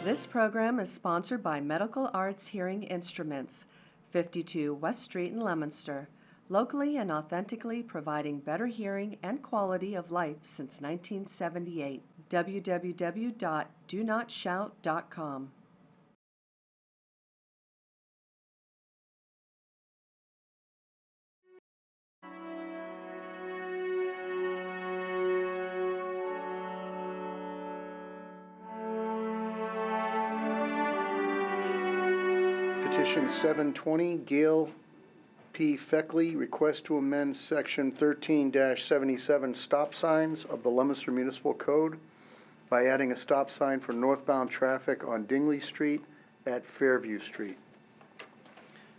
This program is sponsored by Medical Arts Hearing Instruments, 52 West Street in Leominster, locally and authentically providing better hearing and quality of life since 1978. www.donotshout.com. Petition 720, Gail P. Feckley, request to amend Section 13-77 stop signs of the Leominster Municipal Code by adding a stop sign for northbound traffic on Dingley Street at Fairview Street.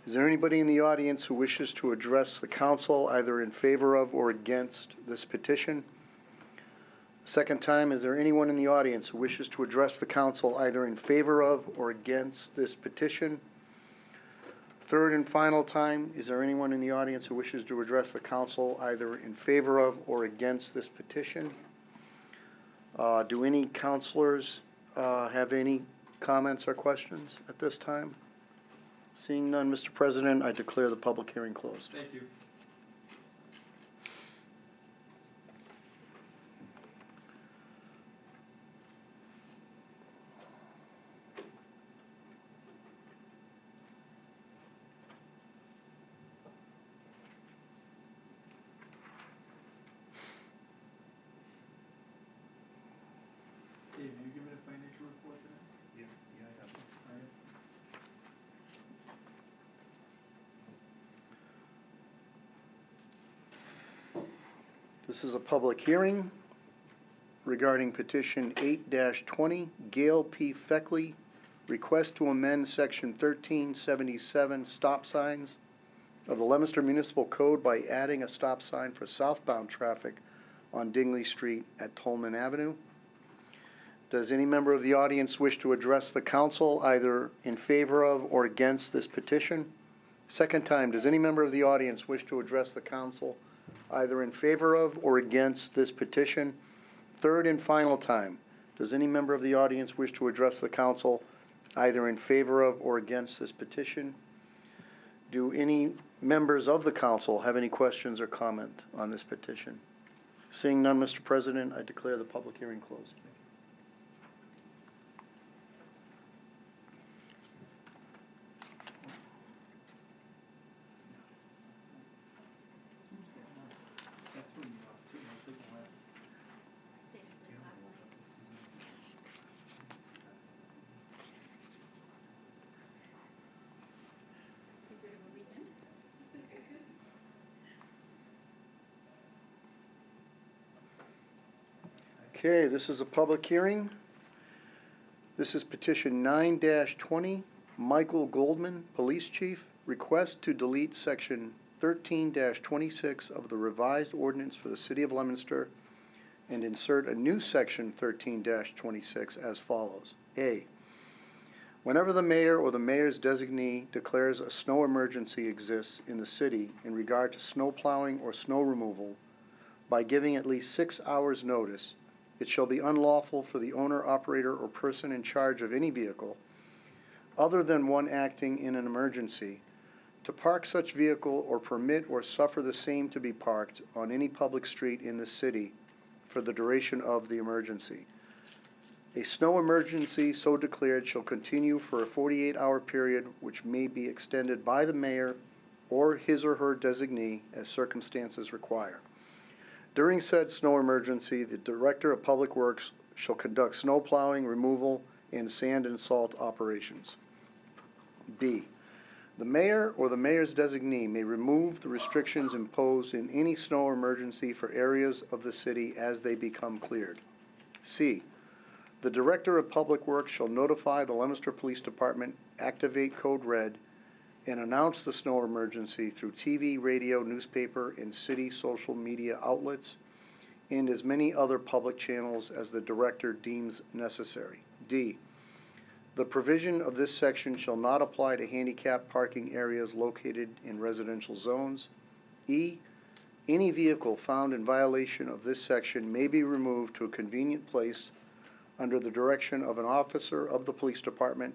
Is there anybody in the audience who wishes to address the council either in favor of or against this petition? Second time, is there anyone in the audience who wishes to address the council either in favor of or against this petition? Third and final time, is there anyone in the audience who wishes to address the council either in favor of or against this petition? Do any councilors have any comments or questions at this time? Seeing none, Mr. President, I declare the public hearing closed. Thank you. Dave, you give me the financial report today? Yeah, I have. All right. This is a public hearing regarding petition 8-20, Gail P. Feckley, request to amend section 1377 stop signs of the Leominster Municipal Code by adding a stop sign for southbound traffic on Dingley Street at Tolman Avenue. Does any member of the audience wish to address the council either in favor of or against this petition? Second time, does any member of the audience wish to address the council either in favor of or against this petition? Third and final time, does any member of the audience wish to address the council either in favor of or against this petition? Do any members of the council have any questions or comment on this petition? Seeing none, Mr. President, I declare the public hearing closed. That threw me off too. I was thinking, well, Too good of a weekend. Okay, this is a public hearing. This is petition 9-20, Michael Goldman, Police Chief, request to delete section 13-26 of the revised ordinance for the City of Leominster and insert a new section 13-26 as follows. A, whenever the mayor or the mayor's designee declares a snow emergency exists in the city in regard to snow plowing or snow removal, by giving at least 6 hours notice, it shall be unlawful for the owner, operator, or person in charge of any vehicle, other than one acting in an emergency, to park such vehicle or permit or suffer the same to be parked on any public street in the city for the duration of the emergency. A snow emergency so declared shall continue for a 48-hour period which may be extended by the mayor or his or her designee as circumstances require. During said snow emergency, the Director of Public Works shall conduct snow plowing, removal, and sand and salt operations. B, the mayor or the mayor's designee may remove the restrictions imposed in any snow emergency for areas of the city as they become cleared. C, the Director of Public Works shall notify the Leominster Police Department, activate Code Red, and announce the snow emergency through TV, radio, newspaper, and city social media outlets, and as many other public channels as the Director deems necessary. D, the provision of this section shall not apply to handicapped parking areas located in residential zones. E, any vehicle found in violation of this section may be removed to a convenient place under the direction of an officer of the police department,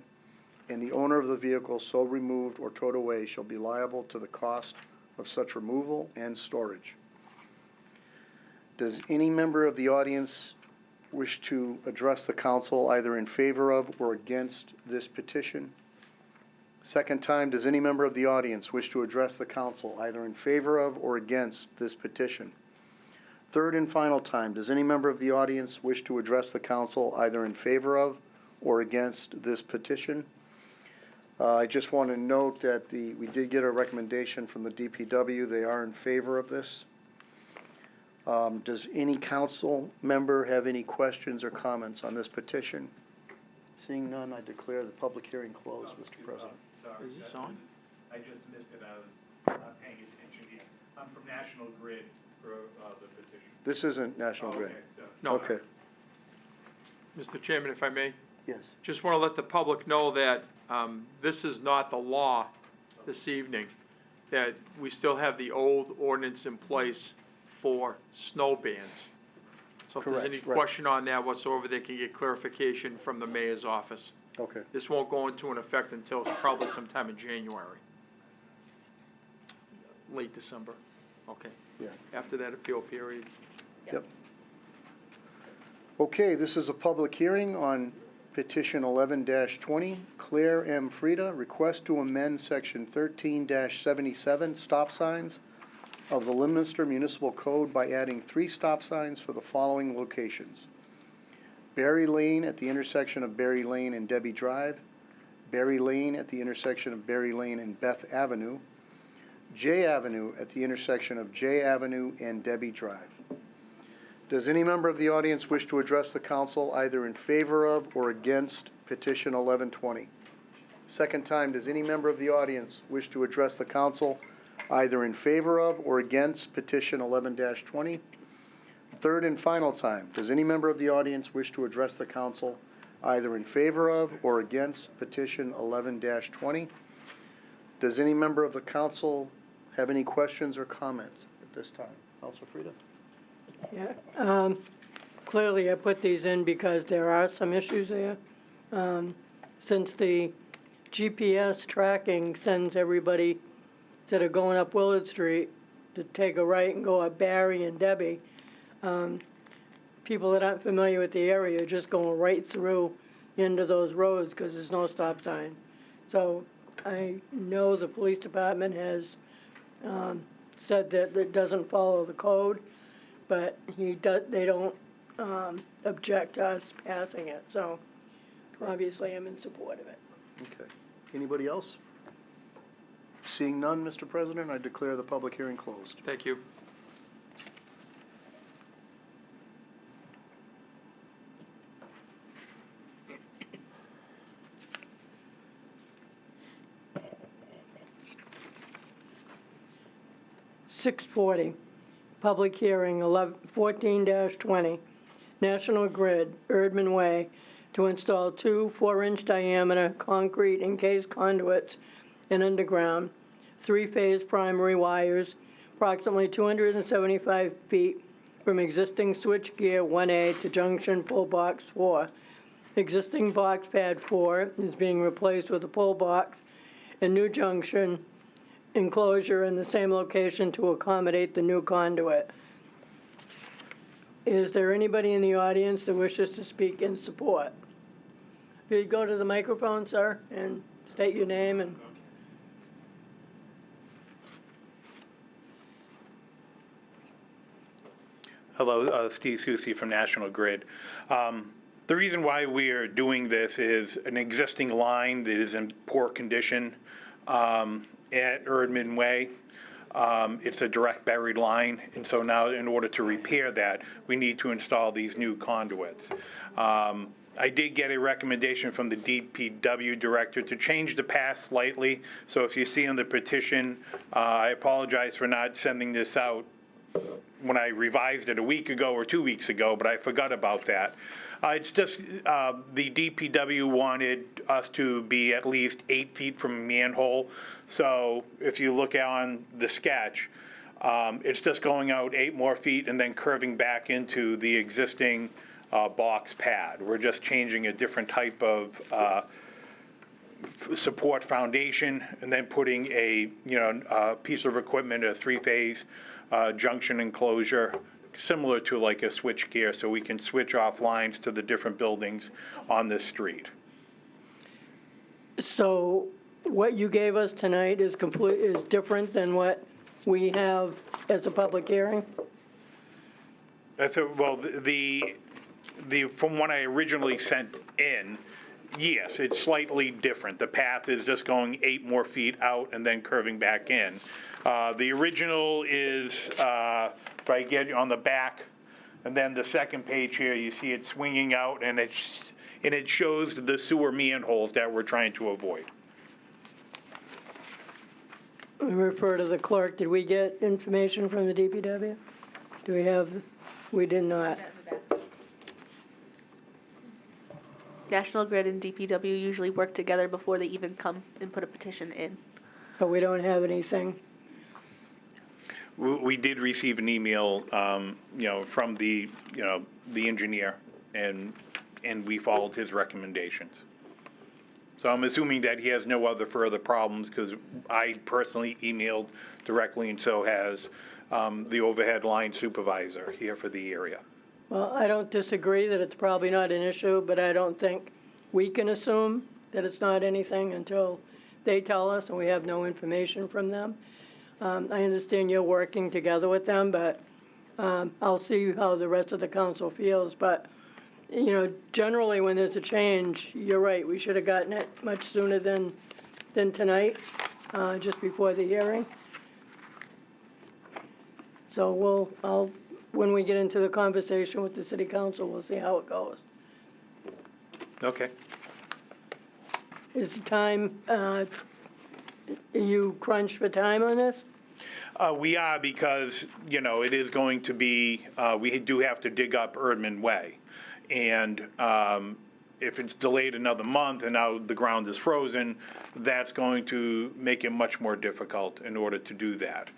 and the owner of the vehicle so removed or towed away shall be liable to the cost of such removal and storage. Does any member of the audience wish to address the council either in favor of or against this petition? Second time, does any member of the audience wish to address the council either in favor of or against this petition? Third and final time, does any member of the audience wish to address the council either in favor of or against this petition? I just want to note that we did get a recommendation from the DPW. They are in favor of this. Does any council member have any questions or comments on this petition? Seeing none, I declare the public hearing closed, Mr. President. Sorry, Is this on? I just missed it. I was not paying attention here. I'm from National Grid for the petition. This isn't National Grid. Okay, so. No. Okay, Mr. Chairman, if I may, yes. just want to let the public know that this is not the law this evening, that we still have the old ordinance in place for snow bans. So if there's any Correct, right. question on that whatsoever, they can get clarification from the mayor's office. Okay, This won't go into an effect until probably sometime in January. Late December, okay, yeah, after that appeal period. yep. Okay, this is a public hearing on petition 11-20. Claire M. Frieda, request to amend section 13-77 stop signs of the Leominster Municipal Code by adding 3 stop signs for the following locations: Berry Lane at the intersection of Berry Lane and Debbie Drive, Berry Lane at the intersection of Berry Lane and Beth Avenue, J Avenue at the intersection of J Avenue and Debbie Drive. Does any member of the audience wish to address the council either in favor of or against petition 11-20? Second time, does any member of the audience wish to address the council either in favor of or against petition 11-20? Third and final time, does any member of the audience wish to address the council either in favor of or against petition 11-20? Does any member of the council have any questions or comments at this time? Councilor Frieda? Yeah, clearly I put these in because there are some issues there. Since the GPS tracking sends everybody, instead of going up Willard Street, to take a right and go up Barry and Debbie, people that aren't familiar with the area are just going right through into those roads because there's no stop sign. So I know the police department has said that it doesn't follow the code, but they don't object to us passing it, so obviously I'm in support of it. Okay. Anybody else? Seeing none, Mr. President, I declare the public hearing closed. Thank you. .640, public hearing 14-20, National Grid, Erdman Way, to install 2 4-inch diameter concrete encased conduits and underground, 3-phase primary wires, approximately 275 feet from existing switchgear 1A to junction pole box 4. Existing box pad 4 is being replaced with a pole box and new junction enclosure in the same location to accommodate the new conduit. Is there anybody in the audience that wishes to speak in support? If you'd go to the microphone, sir, and state your name and... Hello, Steve Susi from National Grid. The reason why we are doing this is an existing line that is in poor condition at Erdman Way. It's a direct buried line, and so now in order to repair that, we need to install these new conduits. I did get a recommendation from the DPW director to change the path slightly. So if you see on the petition, I apologize for not sending this out when I revised it a week ago or 2 weeks ago, but I forgot about that. It's just the DPW wanted us to be at least 8 feet from a manhole. So if you look on the sketch, it's just going out 8 more feet and then curving back into the existing box pad. We're just changing a different type of support foundation and then putting a, a piece of equipment, a three-phase junction enclosure, similar to like a switch gear, so we can switch off lines to the different buildings on this street. So what you gave us tonight is different than what we have as a public hearing? Well, from what I originally sent in, yes, it's slightly different. The path is just going 8 more feet out and then curving back in. The original is, if I get on the back, and then the second page here, you see it swinging out, and it shows the sewer manholes that we're trying to avoid. We refer to the clerk. Did we get information from the DPW? Do we have, we did not. That in the back. National Grid and DPW usually work together before they even come and put a petition in. But we don't have anything. We did receive an email, from the engineer, and we followed his recommendations. So I'm assuming that he has no other further problems, because I personally emailed directly, and so has the overhead line supervisor here for the area. Well, I don't disagree that it's probably not an issue, but I don't think we can assume that it's not anything until they tell us and we have no information from them. I understand you're working together with them, but I'll see how the rest of the council feels. But, generally when there's a change, you're right, we should have gotten it much sooner than tonight, just before the hearing. So when we get into the conversation with the city council, we'll see how it goes. Okay. Is time, are you crunched for time on this? We are, because, it is going to be, we do have to dig up Erdman Way. And if it's delayed another month and now the ground is frozen, that's going to make it much more difficult in order to do that.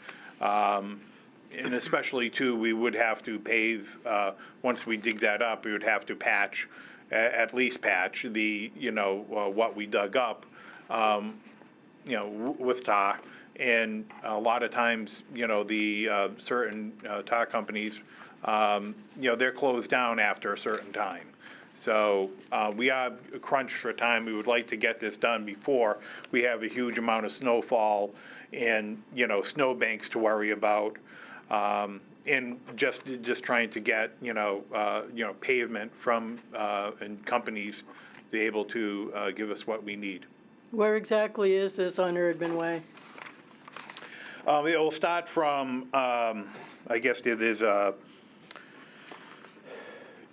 And especially, too, we would have to pave, once we dig that up, we would have to patch, at least patch the, what we dug up, with tar. And a lot of times, the certain tar companies, they're closed down after a certain time. So we are crunched for time. We would like to get this done before we have a huge amount of snowfall and, snowbanks to worry about. And just trying to get, pavement from, and companies to be able to give us what we need. Where exactly is this on Erdman Way? It will start from, I guess there's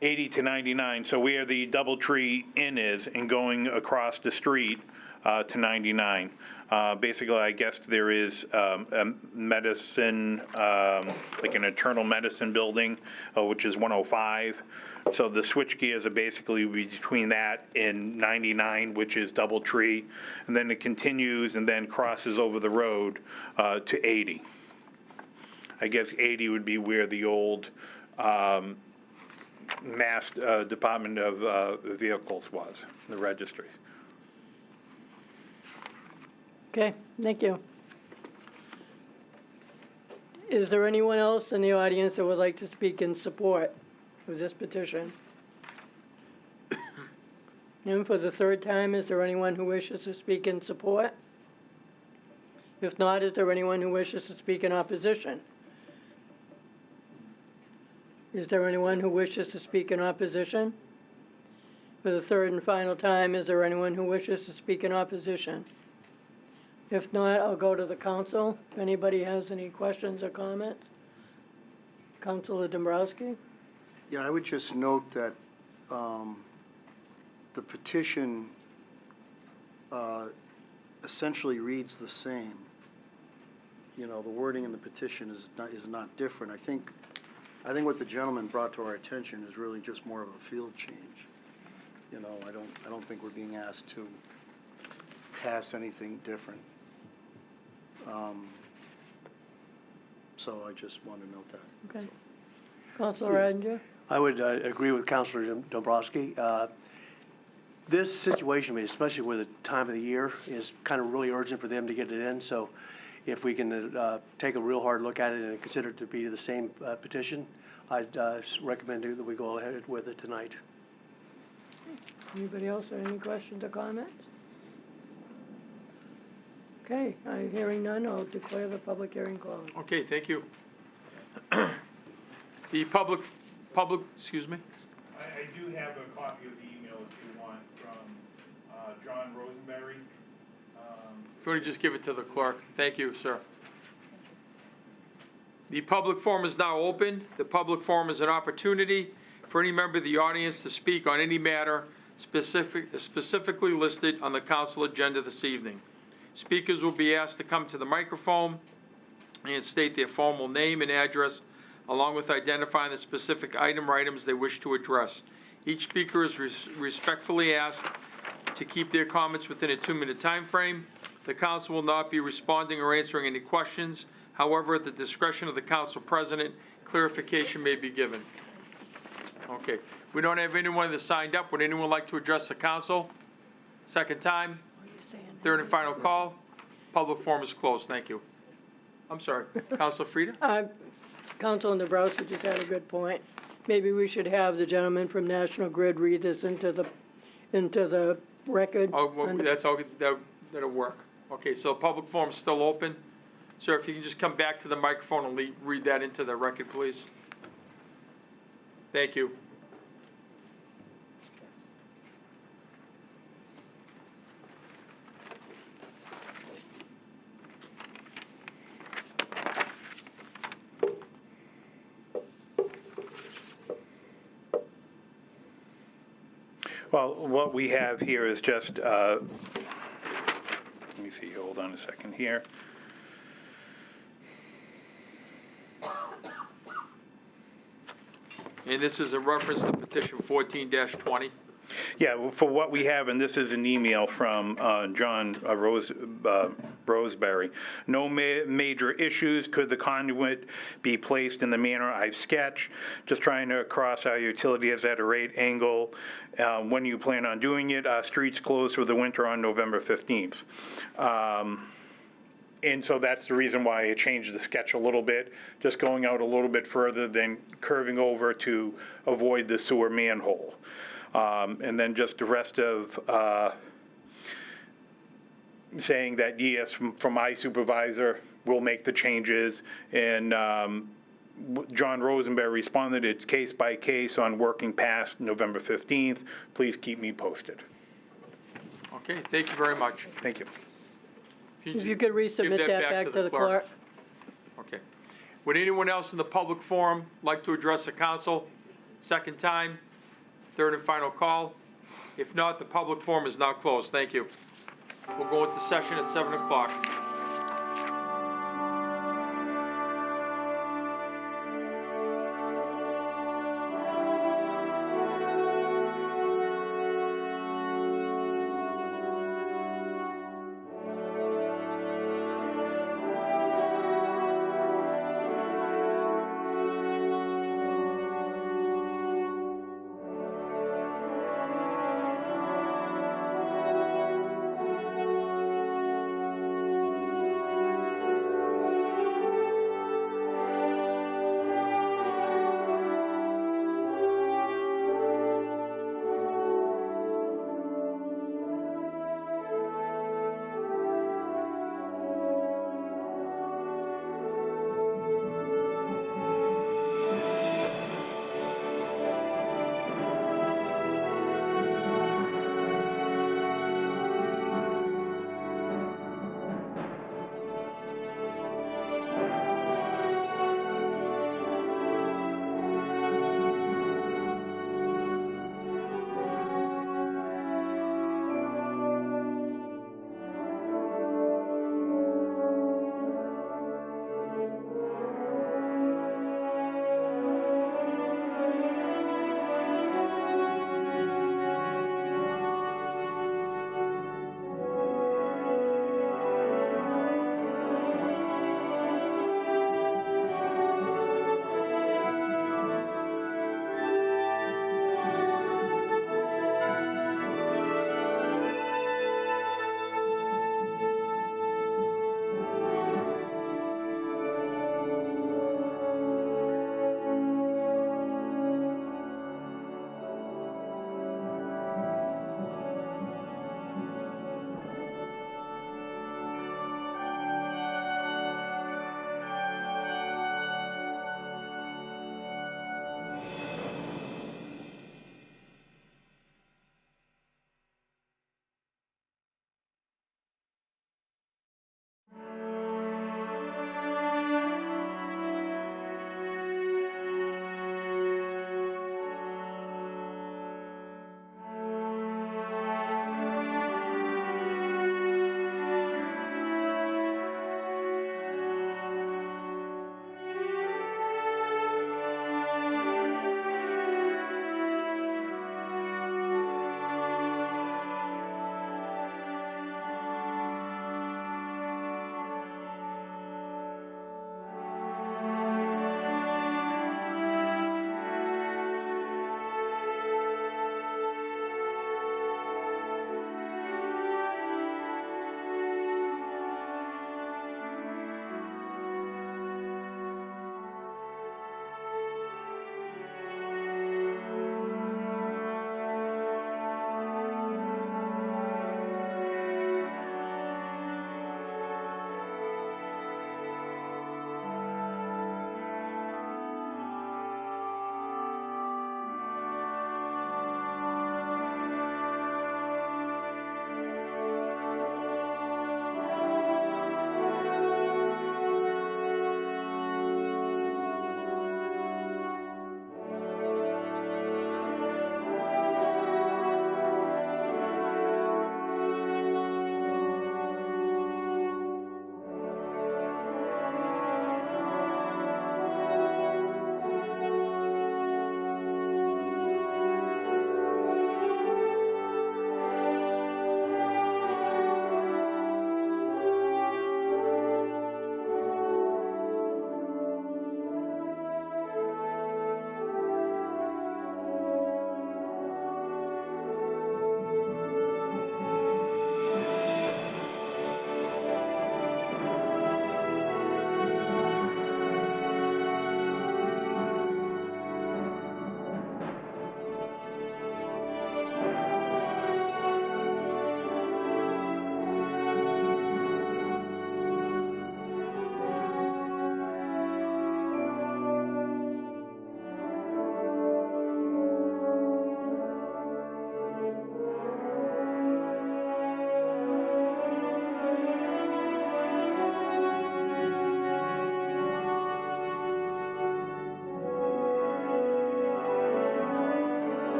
80 to 99, so where the Doubletree Inn is, and going across the street to 99. Basically, I guess there is a medicine, like an internal medicine building, which is 105. So the switch gears are basically between that and 99, which is Doubletree, and then it continues and then crosses over the road to 80. I guess 80 would be where the old Mass Department of Vehicles was, the registries. Okay, thank you. Is there anyone else in the audience that would like to speak in support of this petition? And for the third time, is there anyone who wishes to speak in support? If not, is there anyone who wishes to speak in opposition? Is there anyone who wishes to speak in opposition? For the third and final time, is there anyone who wishes to speak in opposition? If not, I'll go to the council. If anybody has any questions or comments. Councilor Dombrowski? Yeah, I would just note that the petition essentially reads the same. The wording in the petition is not different. I think what the gentleman brought to our attention is really just more of a field change. I don't think we're being asked to pass anything different. So I just want to note that. Okay. Councilor Redinger? I would agree with Councilor Dombrowski. This situation, especially with the time of the year, is kind of really urgent for them to get it in. So if we can take a real hard look at it and consider it to be the same petition, I'd recommend that we go ahead with it tonight. Anybody else have any questions or comments? Okay, hearing none, I'll declare the public hearing closed. Okay, thank you. The excuse me? I do have a copy of the email if you want from John Rosenberry. If you want to just give it to the clerk. Thank you, sir. The public forum is now open. The public forum is an opportunity for any member of the audience to speak on any matter specifically listed on the council agenda this evening. Speakers will be asked to come to the microphone and state their formal name and address, along with identifying the specific item or items they wish to address. Each speaker is respectfully asked to keep their comments within a 2-minute time frame. The council will not be responding or answering any questions. However, at the discretion of the council president, clarification may be given. Okay, we don't have anyone that signed up. Would anyone like to address the council? Second time? Third and final call. Public forum is closed. Thank you. I'm sorry. Councilor Frida? Councilor Dombrowski just had a good point. Maybe we should have the gentleman from National Grid read this into the record. Oh, well, that's all, that'll work. Okay, so public forum is still open. Sir, if you can just come back to the microphone and read that into the record, please. Thank you. Well, what we have here is just, let me see, hold on a second here. And this is in reference to petition 14-20. Yeah, well, for what we have, and this is an email from John Roseberry. No major issues. Could the conduit be placed in the manner I've sketched? Just trying to cross our utility is at a right angle. When you plan on doing it? Streets closed for the winter on November 15th. And so that's the reason why I changed the sketch a little bit, just going out a little bit further than curving over to avoid the sewer manhole. And then just the rest of saying that, yes, from my supervisor, we'll make the changes. And John Rosenberg responded, it's case by case on working past November 15th. Please keep me posted. Okay, thank you very much. Thank you. If you could resubmit that back to the clerk. Okay. Would anyone else in the public forum like to address the council? Second time, third and final call. If not, the public forum is now closed. Thank you. We'll go into session at 7 o'clock.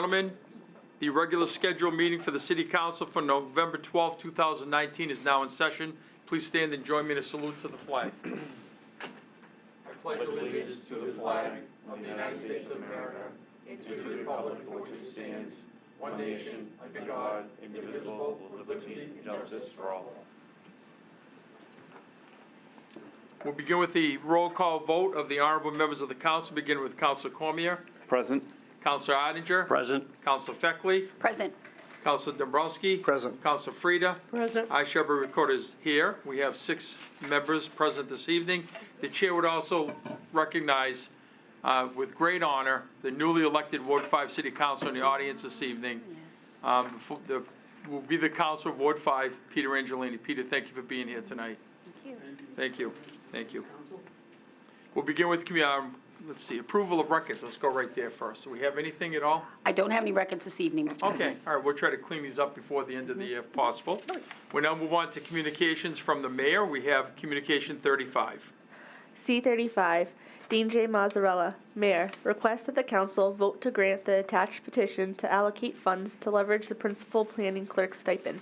gentlemen, the regular scheduled meeting for the City Council for November 12, 2019 is now in session. Please stand and join me in a salute to the flag. I pledge allegiance to the flag of the United States of America and to the republic for which it stands, one nation, under God, indivisible, with liberty and justice for all. We'll begin with the roll call vote of the honorable members of the council, beginning with Councilor Cormier. Present. Councilor Oettinger. Present. Councilor Feckley. Present. Councilor Dombrowski. Present. Councilor Frida. Present. I, Shepherd Recorder, is here. We have 6 members present this evening. The chair would also recognize, with great honor, the newly elected Ward 5 City Council in the audience this evening. Will be the Councilor of Ward 5, Peter Angelini. Peter, thank you for being here tonight. Thank you. Thank you. Thank you. We'll begin with, let's see, approval of records. Let's go right there first. Do we have anything at all? I don't have any records this evening, Mr. President. Okay, all right, we'll try to clean these up before the end of the year if possible. We'll now move on to communications from the mayor. We have communication 35. C-35, Dean J. Mazzarella, Mayor, request that the council vote to grant the attached petition to allocate funds to leverage the principal planning clerk stipend.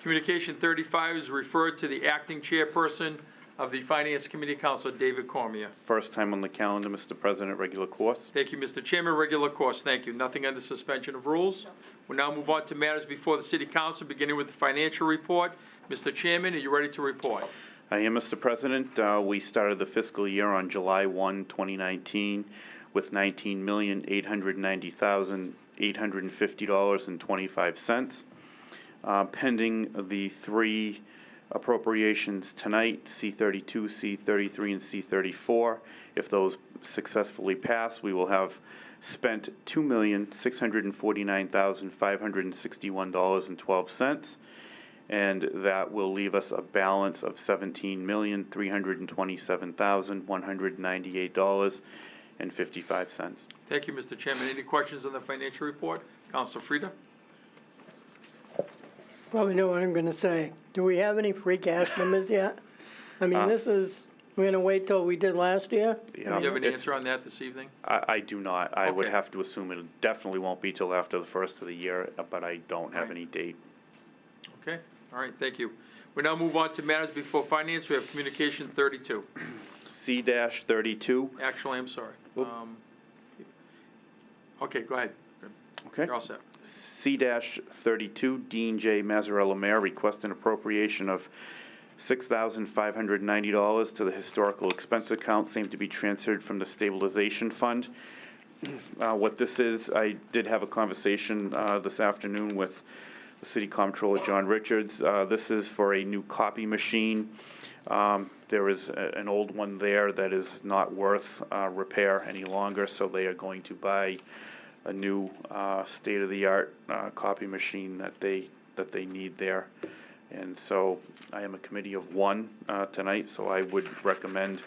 Communication 35 is referred to the acting chairperson of the Finance Committee, Councilor David Cormier. First time on the calendar, Mr. President, regular course. Thank you, Mr. Chairman. Regular course, thank you. Nothing under suspension of rules. We'll now move on to matters before the City Council, beginning with the financial report. Mr. Chairman, are you ready to report? I am, Mr. President. We started the fiscal year on July 1, 2019 with $19,890,850.25. Pending the 3 appropriations tonight, C-32, C-33, and C-34. If those successfully pass, we will have spent $2,649,561.12, and that will leave us a balance of $17,327,198.55. Thank you, Mr. Chairman. Any questions on the financial report? Councilor Frida? Probably know what I'm going to say. Do we have any free cash numbers yet? I mean, we're going to wait till we did last year? Yeah, Do you have an answer on that this evening? I do not. I would Okay. have to assume it definitely won't be till after the first of the year, but I don't have Right. any date. Okay, all right, thank you. We now move on to matters before finance. We have communication 32. C-32. Actually, I'm sorry. Okay, go ahead. Okay. You're all set. C-32, Dean J. Mazzarella, Mayor, request an appropriation of $6,590 to the historical expense account, same to be transferred from the stabilization fund. What this is, I did have a conversation this afternoon with the City Comptroller, John Richards. This is for a new copy machine. There is an old one there that is not worth repair any longer, so they are going to buy a new state-of-the-art copy machine that they need there. And so I am a committee of 1 tonight, so I would recommend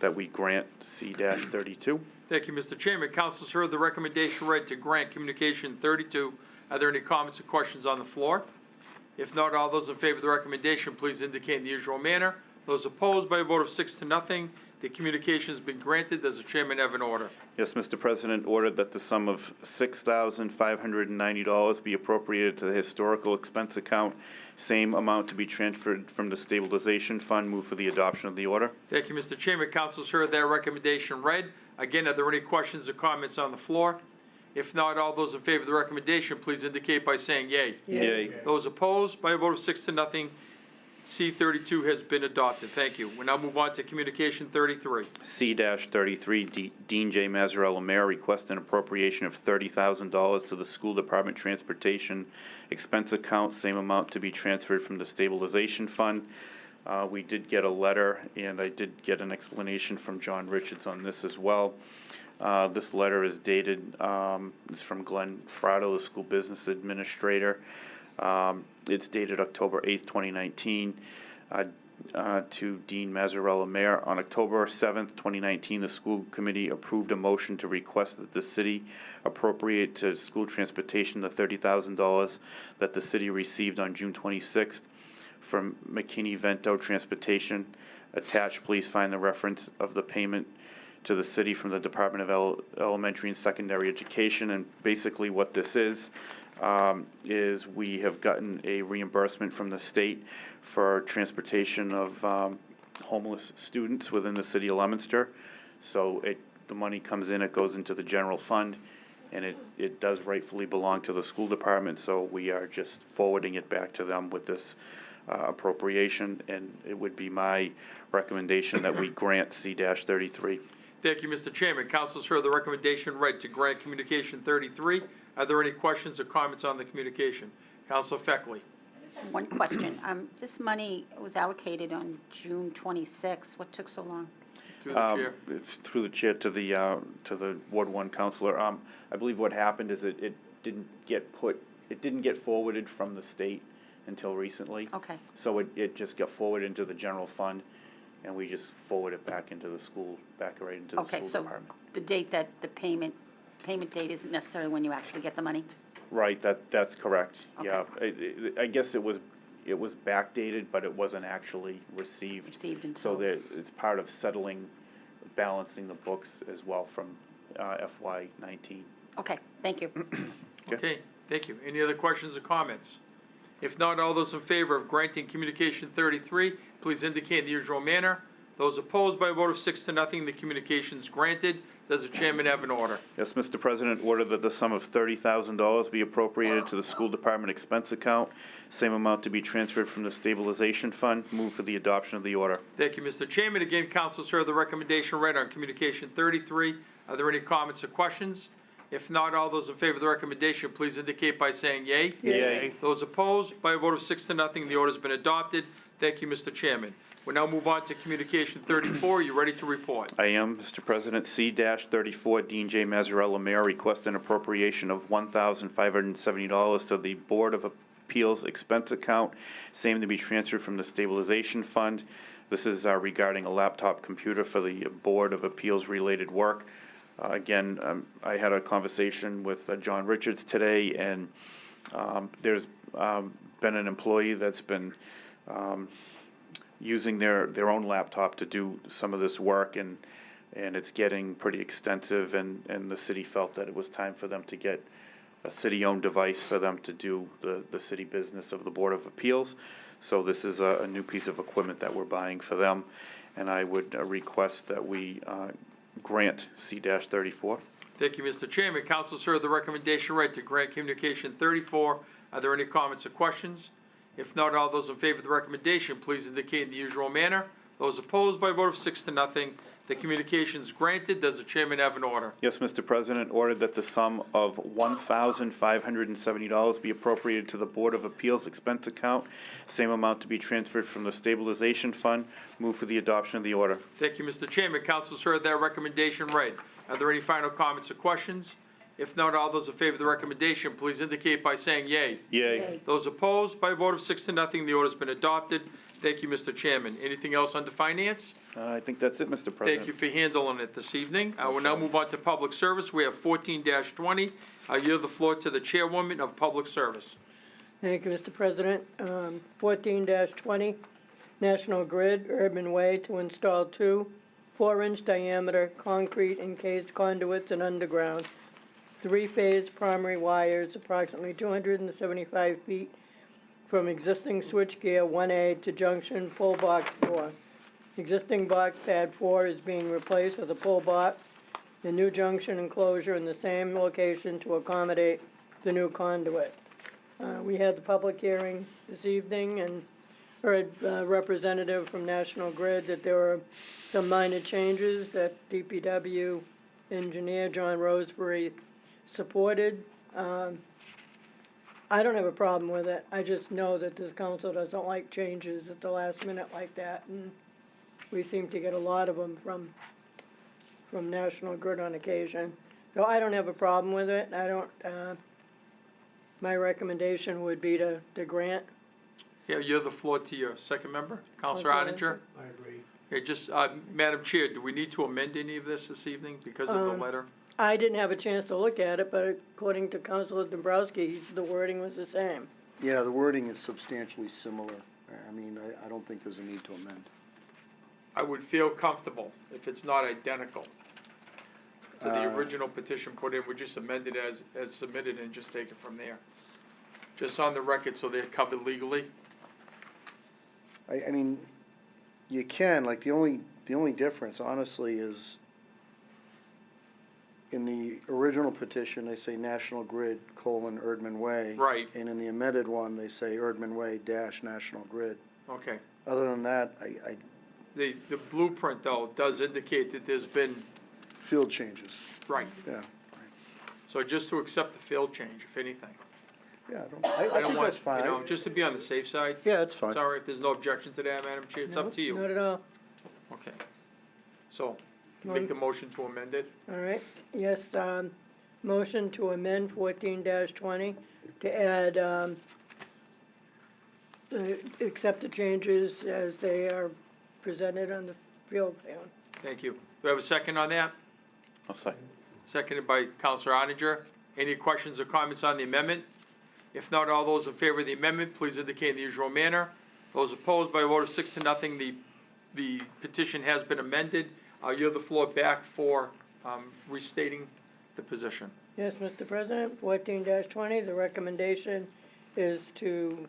that we grant C-32. Thank you, Mr. Chairman. Council's heard the recommendation read to grant communication 32. Are there any comments or questions on the floor? If not, all those in favor of the recommendation, please indicate in the usual manner. Those opposed, by a vote of 6-0, the communication has been granted. Does the chairman have an order? Yes, Mr. President, ordered that the sum of $6,590 be appropriated to the historical expense account, same amount to be transferred from the stabilization fund. Move for the adoption of the order. Thank you, Mr. Chairman. Council's heard that recommendation read. Again, are there any questions or comments on the floor? If not, all those in favor of the recommendation, please indicate by saying yea. Yay. Those opposed, by a vote of 6-0, C-32 has been adopted. Thank you. We'll now move on to communication 33. C-33, Dean J. Mazzarella, Mayor, request an appropriation of $30,000 to the School Department Transportation Expense Account, same amount to be transferred from the Stabilization Fund. We did get a letter, and I did get an explanation from John Richards on this as well. This letter is dated, it's from Glenn Frado, the School Business Administrator. It's dated October 8th, 2019, to Dean Mazzarella, Mayor. On October 7th, 2019, the school committee approved a motion to request that the city appropriate to school transportation the $30,000 that the city received on June 26th from McKinney-Vento Transportation. Attached, please find the reference of the payment to the city from the Department of Elementary and Secondary Education. And basically what this is we have gotten a reimbursement from the state for transportation of homeless students within the city of Leominster. So the money comes in, it goes into the general fund, and it does rightfully belong to the school department, so we are just forwarding it back to them with this appropriation, and it would be my recommendation that we grant C-33. Thank you, Mr. Chairman. Council's heard the recommendation read to grant Communication 33. Are there any questions or comments on the communication? Councilor Feckley. One question. This money was allocated on June 26th. What took so long? Through the chair. It's through the chair to the Ward 1 councilor. I believe what happened is it didn't get forwarded from the state until recently. Okay. So it just got forwarded into the general fund, and we just forward it back into the school, back right into the school department. Okay, so the date that the payment date isn't necessarily when you actually get the money? Right, that's correct. Okay. Yeah, I guess it was backdated, but it wasn't actually received. Received until. So that it's part of balancing the books as well from FY19. Okay, thank you. Okay, thank you. Any other questions or comments? If not, all those in favor of granting Communication 33, please indicate in the usual manner. Those opposed by a vote of 6-0, the communication is granted. Does the chairman have an order? Yes, Mr. President, order that the sum of $30,000 be appropriated to the school department expense account, same amount to be transferred from the stabilization fund. Move for the adoption of the order. Thank you, Mr. Chairman. Again, council's heard the recommendation read on Communication 33. Are there any comments or questions? If not, all those in favor of the recommendation, please indicate by saying yea. Yea. Those opposed, by a vote of 6-0, the order's been adopted. Thank you, Mr. Chairman. We'll now move on to Communication 34. Are you ready to report? I am, Mr. President. C-34, Dean J. Mazzarella, Mayor, request an appropriation of $1,570 to the Board of Appeals expense account, same to be transferred from the stabilization fund. This is regarding a laptop computer for the Board of Appeals related work. Again, I had a conversation with John Richards today, and there's been an employee that's been using their own laptop to do some of this work, and it's getting pretty extensive, and the city felt that it was time for them to get a city-owned device for them to do the city business of the Board of Appeals. So this is a new piece of equipment that we're buying for them, and I would request that we grant C-34. Thank you, Mr. Chairman. Council's heard the recommendation read to grant Communication 34. Are there any comments or questions? If not, all those in favor of the recommendation, please indicate in the usual manner. Those opposed by a vote of 6-0, the communication is granted. Does the chairman have an order? Yes, Mr. President, ordered that the sum of $1,570 be appropriated to the Board of Appeals expense account, same amount to be transferred from the stabilization fund. Move for the adoption of the order. Thank you, Mr. Chairman. Council's heard that recommendation read. Are there any final comments or questions? If not, all those in favor of the recommendation, please indicate by saying yea. Yea. Those opposed, by a vote of 6-0, the order's been adopted. Thank you, Mr. Chairman. Anything else under finance? I think that's it, Mr. President. Thank you for handling it this evening. We'll now move on to public service. We have 14-20. I yield the floor to the chairwoman of public service. Thank you, Mr. President. 14-20, National Grid, Urban Way, to install 2 4-inch diameter concrete encased conduits and underground 3-phase primary wires approximately 275 feet from existing switchgear 1A to junction pole box 4. Existing box pad 4 is being replaced with a pole box, the new junction enclosure in the same location to accommodate the new conduit. We had the public hearing this evening and heard a representative from National Grid that there were some minor changes that DPW engineer John Roseberry supported. I don't have a problem with it. I just know that this council doesn't like changes at the last minute like that, and we seem to get a lot of them from National Grid on occasion. So I don't have a problem with it. I don't, my recommendation would be to grant. Yeah, you have the floor to your second member, Councilor Ottinger. I agree. Okay, just, Madam Chair, do we need to amend any of this evening because of the letter? I didn't have a chance to look at it, but according to Councilor Dombrowski, the wording was the same. Yeah, the wording is substantially similar. I mean, I don't think there's a need to amend. I would feel comfortable if it's not identical. original petition put in, we just amend it as submitted and just take it from there. Just on the record, so they're covered legally. I mean, you can, like, the only difference, honestly, is in the original petition, they say National Grid, Erdman Way. Right. And in the amended one, they say Erdman Way dash National Grid. Okay. Other than that, The blueprint, though, does indicate that there's been, field changes, right. yeah. So just to accept the field change, if anything. Yeah, I I don't think want, that's fine. you know, just to be on the safe side. Yeah, it's fine. Sorry if there's no objection to that, Madam Chair, it's up to you. Not at all. Okay. So, make the motion to amend it. All right, yes, motion to amend 14-20 to add, accept the changes as they are presented on the field plan. Thank you. Do we have a second on that? I'll say. Seconded by Counselor Oninger. Any questions or comments on the amendment? If not, all those in favor of the amendment, please indicate in the usual manner. Those opposed, by a vote of 6-0, the petition has been amended. I'll yield the floor back for restating the position. Yes, Mr. President, 14-20, the recommendation is to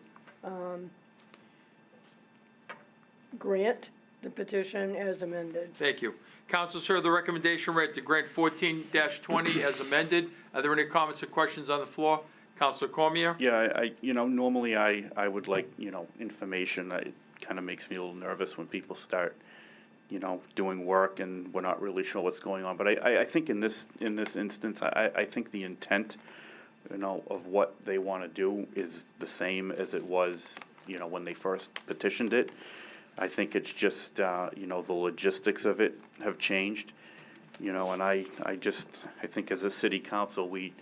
grant the petition as amended. Thank you. Councilors heard the recommendation read to grant 14-20 as amended. Are there any comments or questions on the floor? Councilor Cormier? Yeah, normally I would like, information. It kind of makes me a little nervous when people start, doing work and we're not really sure what's going on. But I think in this instance, I think the intent, of what they want to do is the same as it was, when they first petitioned it. I think it's just, the logistics of it have changed, and I think as a city council, we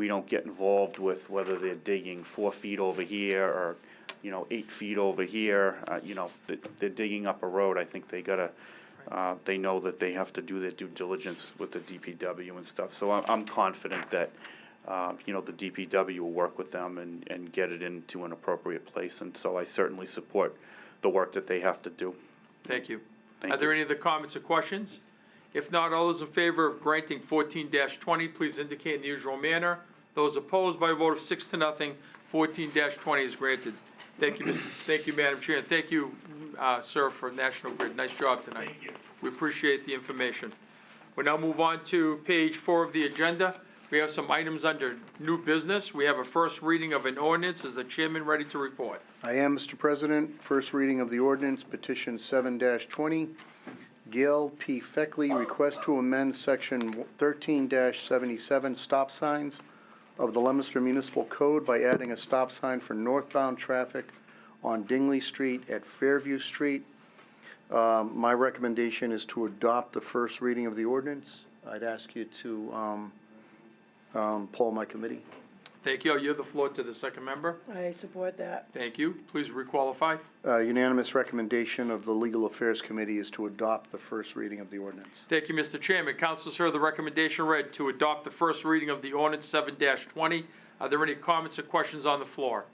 don't get involved with whether they're digging 4 feet over here or, 8 feet over here. They're digging up a road. I think they gotta, they know that they have to do their due diligence with the DPW and stuff. So I'm confident that, the DPW will work with them and get it into an appropriate place. And so I certainly support the work that they have to do. Thank you. Thank Are there you. any other comments or questions? If not, all those in favor of granting 14-20, please indicate in the usual manner. Those opposed, by a vote of 6-0, 14-20 is granted. Thank you, thank you, Madam Chair, and thank you, sir, for National Grid. Nice job tonight. Thank you. We appreciate the information. We'll now move on to page 4 of the agenda. We have some items under new business. We have a first reading of an ordinance. Is the chairman ready to report? I am, Mr. President. First reading of the ordinance, petition 7-20. Gail P. Feckley, request to amend section 13-77 stop signs of the Leominster Municipal Code by adding a stop sign for northbound traffic on Dingley Street at Fairview Street. My recommendation is to adopt the first reading of the ordinance. I'd ask you to poll my committee. Thank you. I'll yield the floor to the second member. I support that. Thank you. Please requalify. Unanimous recommendation of the Legal Affairs Committee is to adopt the first reading of the ordinance. Thank you, Mr. Chairman. Councilors heard the recommendation read to adopt the first reading of the ordinance 7-20. Are there any comments or questions on the floor?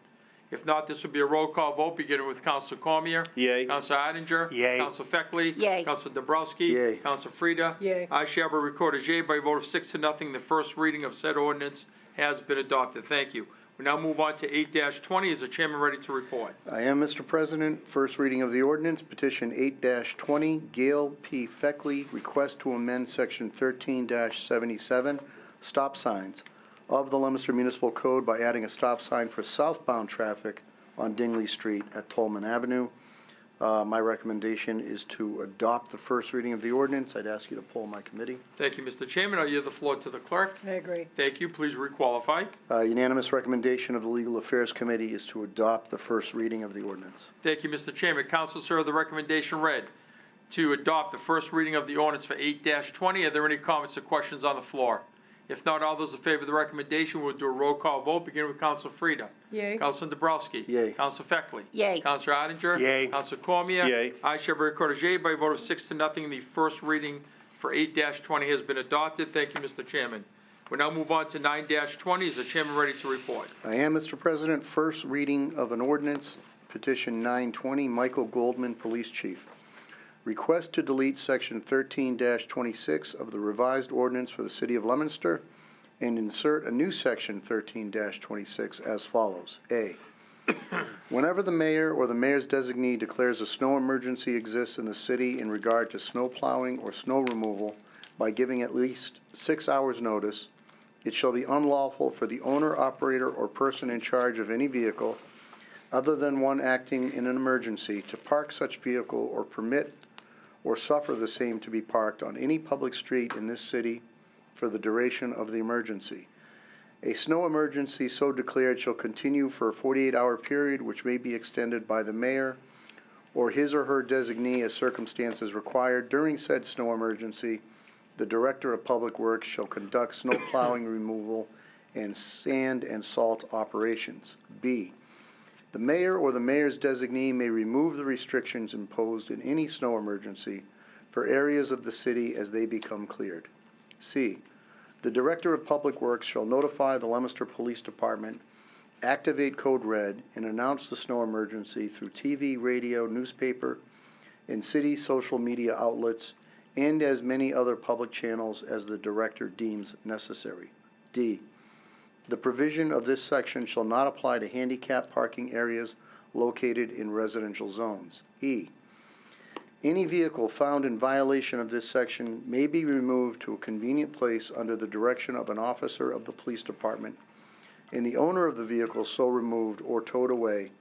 If not, this will be a roll call vote, beginning with Councilor Cormier. Yay. Councilor Oninger. Yay. Councilor Feckley. Yay. Councilor Dabrowski. Yay. Councilor Frida. Yay. I shall be recorded as yea by a vote of 6-0. The first reading of said ordinance has been adopted. Thank you. We now move on to 8-20. Is the chairman ready to report? I am, Mr. President. First reading of the ordinance, petition 8-20, Gail P. Feckley, request to amend section 13-77, stop signs of the Leominster Municipal Code by adding a stop sign for southbound traffic on Dingley Street at Tolman Avenue. My recommendation is to adopt the first reading of the ordinance. I'd ask you to poll my committee. Thank you, Mr. Chairman. I'll yield the floor to the clerk. I agree. Thank you. Please requalify. Unanimous recommendation of the Legal Affairs Committee is to adopt the first reading of the ordinance. Thank you, Mr. Chairman. Councilors heard the recommendation read to adopt the first reading of the ordinance for 8-20. Are there any comments or questions on the floor? If not, all those in favor of the recommendation will do a roll call vote, beginning with Councilor Frida. Yay. Councilor Dabrowski. Yay. Councilor Feckley. Yay. Councilor Oninger. Yay. Councilor Cormier. Yay. I shall be recorded as yea by a vote of 6-0. The first reading for 8-20 has been adopted. Thank you, Mr. Chairman. We now move on to 9-20. Is the chairman ready to report? I am, Mr. President. First reading of an ordinance, petition 920, Michael Goldman, Police Chief. request to delete section 13-26 of the revised ordinance for the city of Leominster and insert a new section 13-26 as follows. A, whenever the mayor or the mayor's designee declares a snow emergency exists in the city in regard to snow plowing or snow removal by giving at least 6 hours' notice, it shall be unlawful for the owner, operator, or person in charge of any vehicle other than one acting in an emergency to park such vehicle or permit or suffer the same to be parked on any public street in this city for the duration of the emergency. A snow emergency so declared shall continue for a 48-hour period which may be extended by the mayor or his or her designee as circumstances required. During said snow emergency, the Director of Public Works shall conduct snow plowing, removal, and sand and salt operations. B, the mayor or the mayor's designee may remove the restrictions imposed in any snow emergency for areas of the city as they become cleared. C, the Director of Public Works shall notify the Leominster Police Department, activate Code Red, and announce the snow emergency through TV, radio, newspaper, and city social media outlets, and as many other public channels as the Director deems necessary. D, the provision of this section shall not apply to handicap parking areas located in residential zones. E, any vehicle found in violation of this section may be removed to a convenient place under the direction of an officer of the police department, and the owner of the vehicle so removed or towed away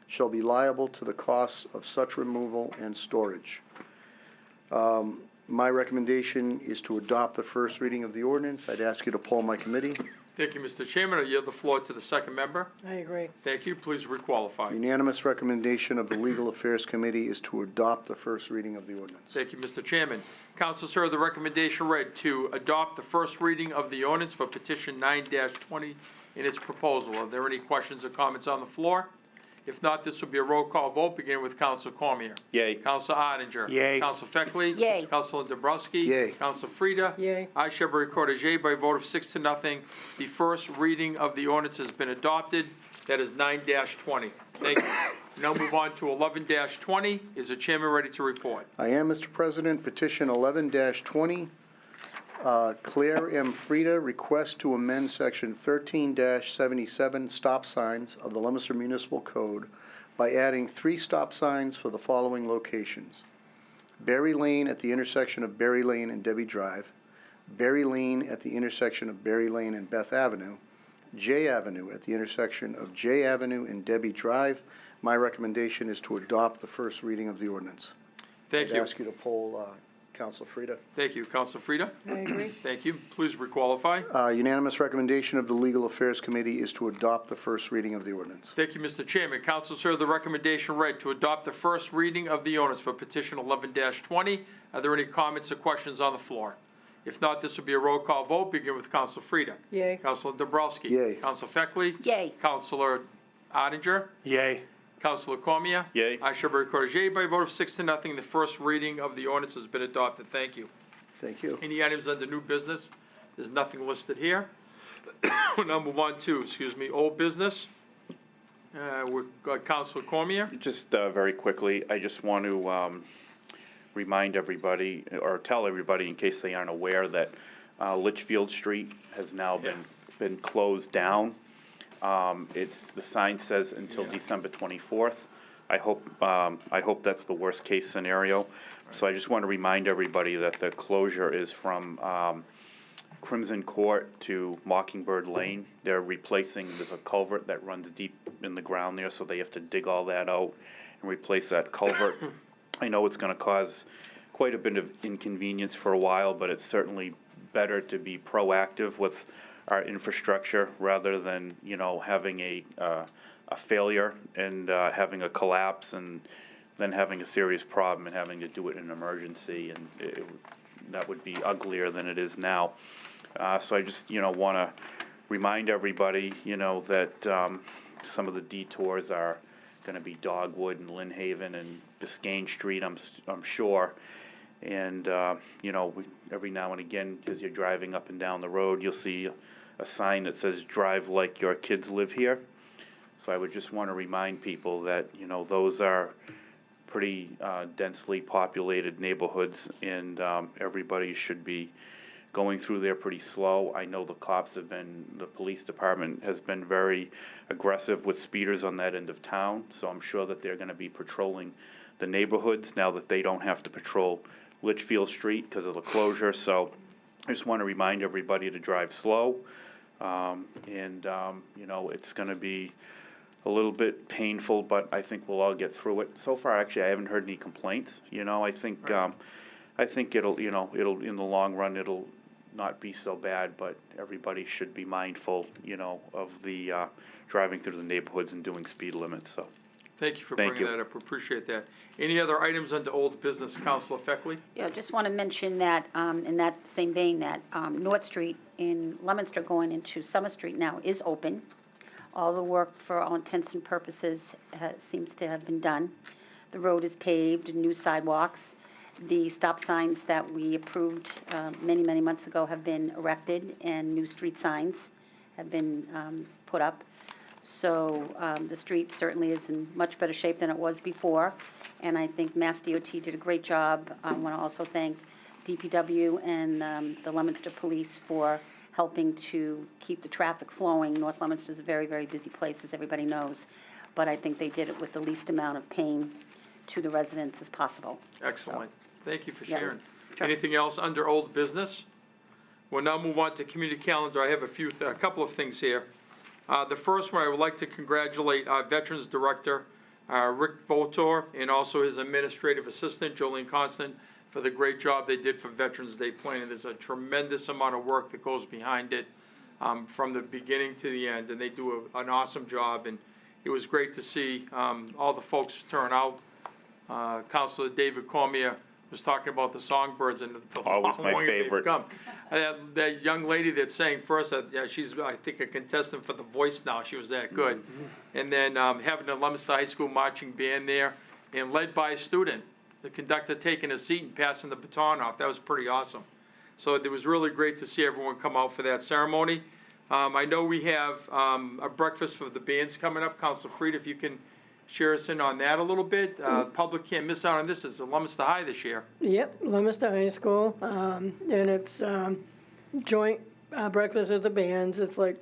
shall be liable to the costs of such removal and storage. My recommendation is to adopt the first reading of the ordinance. I'd ask you to poll my committee. Thank you, Mr. Chairman. I yield the floor to the second member. I agree. Thank you. Please requalify. Unanimous recommendation of the Legal Affairs Committee is to adopt the first reading of the ordinance. Thank you, Mr. Chairman. Councilors heard the recommendation read to adopt the first reading of the ordinance for petition 9-20 in its proposal. Are there any questions or comments on the floor? If not, this will be a roll call vote, beginning with Council Cormier. Yay. Council Odenger. Yay. Council Feckley. Yay. Council Dobrowski. Yay. Council Frida. Yay. I shall be recorded yea by a vote of 6-0. The first reading of the ordinance has been adopted. That is 9-20. Thank you. Now move on to 11-20. Is the chairman ready to report? I am, Mr. President. Petition 11-20. Claire M. Frida requests to amend section 13-77 stop signs of the Leominster Municipal Code by adding 3 stop signs for the following locations: Berry Lane at the intersection of Berry Lane and Debbie Drive, Berry Lane at the intersection of Berry Lane and Beth Avenue, J Avenue at the intersection of J Avenue and Debbie Drive. My recommendation is to adopt the first reading of the ordinance. Thank I'd you. ask you to poll Council Frida. Thank you. Council Frida? I agree. Thank you. Please requalify. Unanimous recommendation of the Legal Affairs Committee is to adopt the first reading of the ordinance. Thank you, Mr. Chairman. Councilors heard the recommendation read to adopt the first reading of the ordinance for petition 11-20. Are there any comments or questions on the floor? If not, this will be a roll call vote, begin with Council Frida. Yay. Councilor Dobrowski. Yay. Council Feckley. Yay. Councilor Odenger. Yay. Councilor Cormier. Yay. I shall be recorded yea by a vote of 6-0. The first reading of the ordinance has been adopted. Thank you. Thank you. Any items under new business? There's nothing listed here. We'll now move on to, old business. We've got Councilor Cormier. Just very quickly, I just want to remind everybody, or tell everybody in case they aren't aware, that Litchfield Street has now been closed down. The sign says until December 24th. I hope that's the worst-case scenario. So I just want to remind everybody that the closure is from Crimson Court to Mockingbird Lane. They're replacing, there's a culvert that runs deep in the ground there, so they have to dig all that out and replace that culvert. I know it's going to cause quite a bit of inconvenience for a while, but it's certainly better to be proactive with our infrastructure rather than, having a failure and having a collapse and then having a serious problem and having to do it in an emergency, and that would be uglier than it is now. So I just, want to remind everybody, that some of the detours are going to be Dogwood and Lynn Haven and Biscayne Street, I'm sure. And, every now and again, as you're driving up and down the road, you'll see a sign that says, "Drive like your kids live here." So I would just want to remind people that, those are pretty densely populated neighborhoods, and everybody should be going through there pretty slow. I know the police department has been very aggressive with speeders on that end of town, so I'm sure that they're gonna be patrolling the neighborhoods now that they don't have to patrol Litchfield Street because of the closure. So I just want to remind everybody to drive slow. You know, it's gonna be a little bit painful, but I think we'll all get through it. So far, actually, I haven't heard any complaints, you know. I think it'll, you know, it'll, in the long run, it'll not be so bad, but everybody should be mindful, you know, of the driving through the neighborhoods and doing speed limits, so. Thank you for Thank bringing you. that up, appreciate that. Any other items under old business, Councilor Feckley? Yeah, just want to mention that, in that same vein, that North Street in Leominster going into Summer Street now is open. All the work, for all intents and purposes, seems to have been done. The road is paved, new sidewalks. The stop signs that we approved many, many months ago have been erected, and new street signs have been put up. So the street certainly is in much better shape than it was before, and I think Mass DOT did a great job. I want to also thank DPW and the Leominster Police for helping to keep the traffic flowing. North Leominster is a very, very busy place, as everybody knows, but I think they did it with the least amount of pain to the residents as possible. Excellent. Thank you for Yeah, sharing. sure. Anything else under old business? We'll now move on to community calendar. I have a couple of things here. The first one, I would like to congratulate our Veterans Director, Rick Votor, and also his administrative assistant, Jolene Constant, for the great job they did for Veterans Day planning. There's a tremendous amount of work that goes behind it from the beginning to the end, and they do an awesome job. And it was great to see all the folks turn out. Councilor David Cormier was talking about the songbirds and the Always long my way they've favorite. come. That young lady that sang first, yeah, she's, I think, a contestant for The Voice now. She was that good. And then having the Leominster High School marching band there, and led by a student, the conductor taking a seat and passing the baton off. That was pretty awesome. So it was really great to see everyone come out for that ceremony. I know we have a breakfast for the bands coming up. Council Fried, if you can share us in on that a little bit. Public can't miss out on this. It's at Leominster High this year. Yep, Leominster High School, and it's joint breakfast with the bands. It's like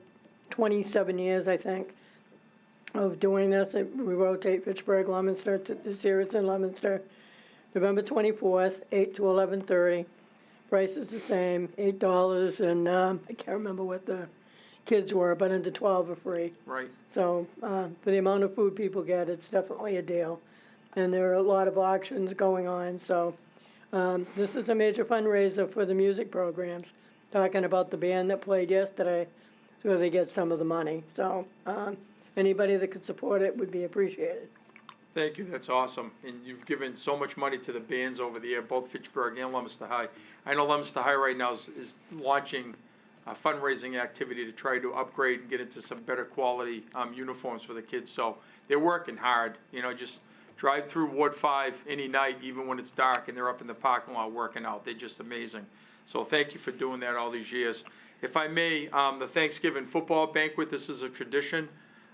27 years, I think, of doing this. We rotate Fitchburg, Leominster. This year it's in Leominster. November 24th, 8 to 11:30. Price is the same, $8, and I can't remember what the kids were, but under 12 are free. Right. So for the amount of food people get, it's definitely a deal. And there are a lot of auctions going on, so this is a major fundraiser for the music programs. Talking about the band that played yesterday, so they get some of the money. So anybody that could support it would be appreciated. Thank you, that's awesome. And you've given so much money to the bands over the year, both Fitchburg and Leominster High. I know Leominster High right now is launching a fundraising activity to try to upgrade and get into some better quality uniforms for the kids. So they're working hard, you know, just drive through Ward 5 any night, even when it's dark, and they're up in the parking lot working out. They're just amazing. So thank you for doing that all these years. If I may, the Thanksgiving football banquet, this is a tradition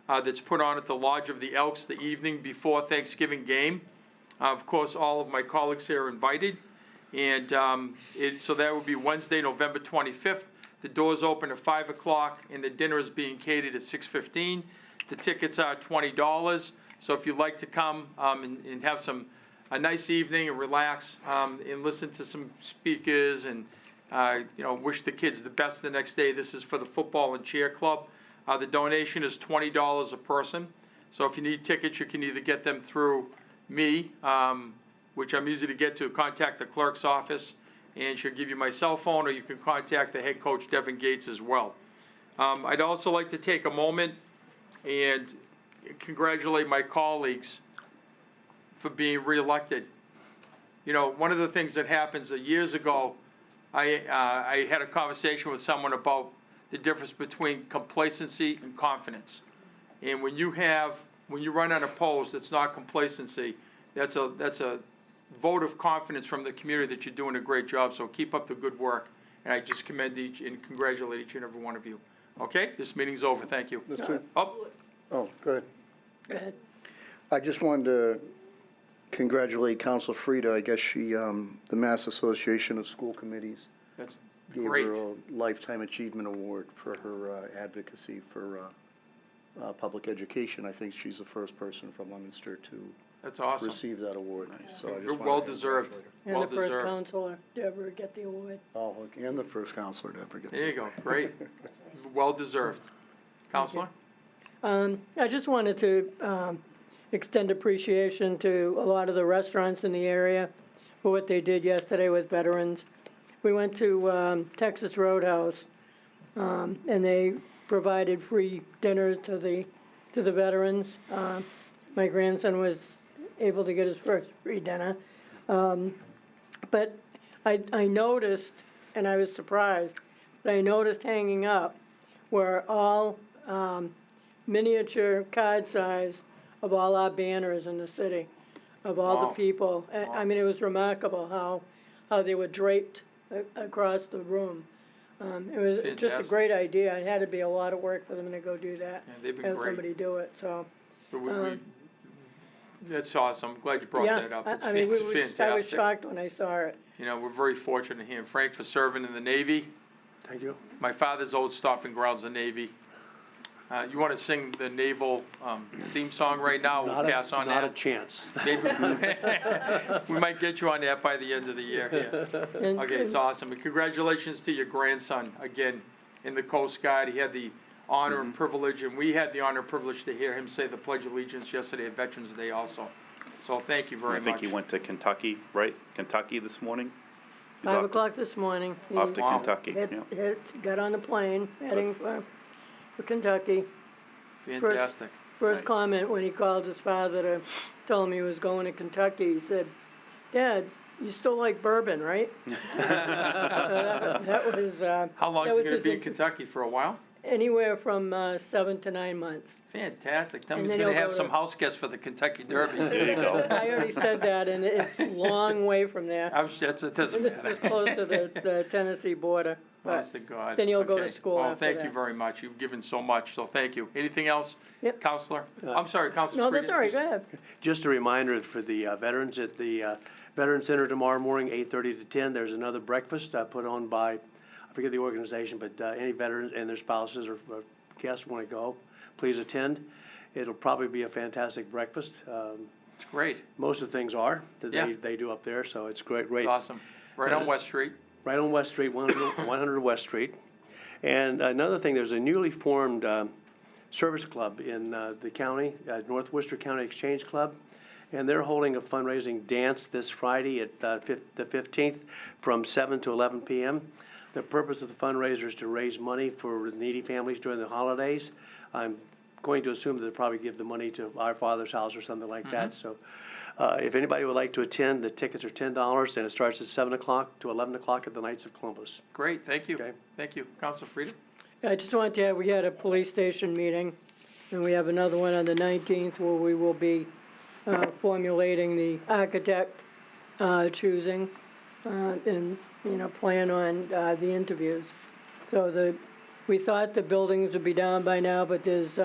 that's put on at the Lodge of the Elks the evening before Thanksgiving game. Of course, all of my colleagues here are invited. And so that would be Wednesday, November 25th. The doors open at 5 o'clock, and the dinner is being catered at 6:15. The tickets are $20. So if you'd like to come and have a nice evening and relax and listen to some speakers and wish the kids the best the next day, this is for the Football and Cheer Club. The donation is $20 a person. So if you need tickets, you can either get them through me, which I'm easy to get to. Contact the clerk's office, and she'll give you my cell phone, or you can contact the head coach, Devin Gates, as well. I'd also like to take a moment and congratulate my colleagues for being reelected. You know, one of the things that happens years ago, I had a conversation with someone about the difference between complacency and confidence. And when you run unopposed, it's not complacency. That's a vote of confidence from the community that you're doing a great job. So keep up the good work. And I just commend each and congratulate each and every one of you. Okay, this meeting's over. Thank you. Mr. Oh, Oh, good. Go ahead. I just wanted to congratulate Council Frida. I guess she, the Mass Association of School Committees That's gave great. her a Lifetime Achievement Award for her advocacy for public education. I think she's the first person from Leominster to That's awesome. receive that award. So I just wanted to Well deserved. congratulate her. And Well the first deserved. counselor to ever get the award. Oh, okay, and the first counselor to ever get. There you go. Great. Well deserved. Counselor? I just wanted to extend appreciation to a lot of the restaurants in the area for what they did yesterday with veterans. We went to Texas Roadhouse, and they provided free dinner to the veterans. My grandson was able to get his first free dinner. But I noticed, and I was surprised, but I noticed hanging up were all miniature card size of all our banners in the city, of all the Wow. people. I mean, it was remarkable how they were draped across the room. It was just a Fantastic. great idea. It had to be a lot of work for them to go do that. Yeah, they've been Have great. somebody do it, so. That's awesome. I'm glad you brought Yeah, that up. It's I mean, it's I was fantastic. shocked when I saw it. You know, we're very fortunate here. Frank for serving in the Navy. Thank you. My father's old stomping grounds, the Navy. You want to sing the naval theme song right now? We'll pass on Not a that. chance. Maybe we might get you on that by the end of the year here. And- Okay, it's awesome. And congratulations to your grandson, again, in the Coast Guard. He had the honor and privilege, and we had the honor and privilege to hear him say the Pledge of Allegiance yesterday at Veterans Day also. So thank you very I much. think he went to Kentucky, right? Kentucky this morning? He's 5 off to- o'clock this morning. he Off to Wow. Kentucky, yeah. got on the plane, heading for Kentucky. Fantastic. First Nice. comment when he called his father to tell him he was going to Kentucky, he said, "Dad, you still like bourbon, right?" That was, How long that is he was going to just be in Kentucky? For a while? anywhere from 7 to 9 months. Fantastic. Tell me And he's then going to he'll have go some to- house guests for the Kentucky Derby. There you go. I already said that, and it's a long way from there. It doesn't It's matter. close to the Tennessee border. But Honest to God. then you'll go to Okay. school Well, after thank you that. very much. You've given so much, so thank you. Anything else? Yep. Counselor? I'm sorry, Counselor No, Frida. that's all right, go ahead. Just a reminder for the veterans at the Veterans Center tomorrow morning, 8:30 to 10. There's another breakfast put on by, I forget the organization, but any veterans and their spouses or guests want to go, please attend. It'll probably be a fantastic breakfast. It's great. Most of the things are that Yeah. they do up there, so it's great. It's awesome. Right on West Street. Right on West Street, 100 West Street. And another thing, there's a newly formed service club in the county, North Worcester County Exchange Club, and they're holding a fundraising dance this Friday at the 15th from 7 to 11 p.m. The purpose of the fundraiser is to raise money for needy families during the holidays. I'm going to assume that they'll probably give the money to Our Father's House or something like that. So if anybody would like to attend, the tickets are $10, and it starts at 7 o'clock to 11 o'clock at the Knights of Columbus. Great, thank you. Okay. Thank you. Counselor Frida? I just wanted to add, we had a police station meeting, and we have another one on the 19th where we will be formulating the architect choosing and, plan on the interviews. So we thought the buildings would be down by now, but there's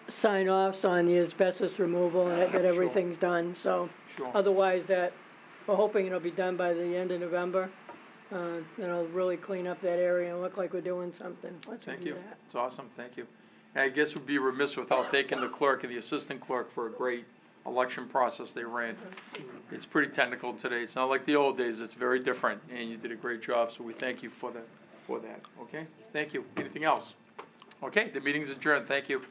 sign-offs on the asbestos removal and that everything's done, so. Sure. Otherwise, we're hoping it'll be done by the end of November. It'll really clean up that area and look like we're doing something. Let's Thank do you. that. It's awesome, thank you. And I guess we'd be remiss without thanking the clerk and the assistant clerk for a great election process they ran. It's pretty technical today. It's not like the old days. It's very different, and you did a great job, so we thank you for that, okay? Thank you. Anything else? Okay, the meeting's adjourned. Thank you.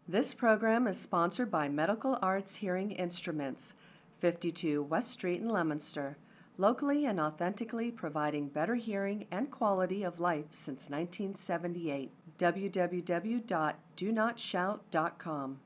This program is sponsored by Medical Arts Hearing Instruments, 52 West Street in Leominster, locally and authentically providing better hearing and quality of life since 1978. www.donotshout.com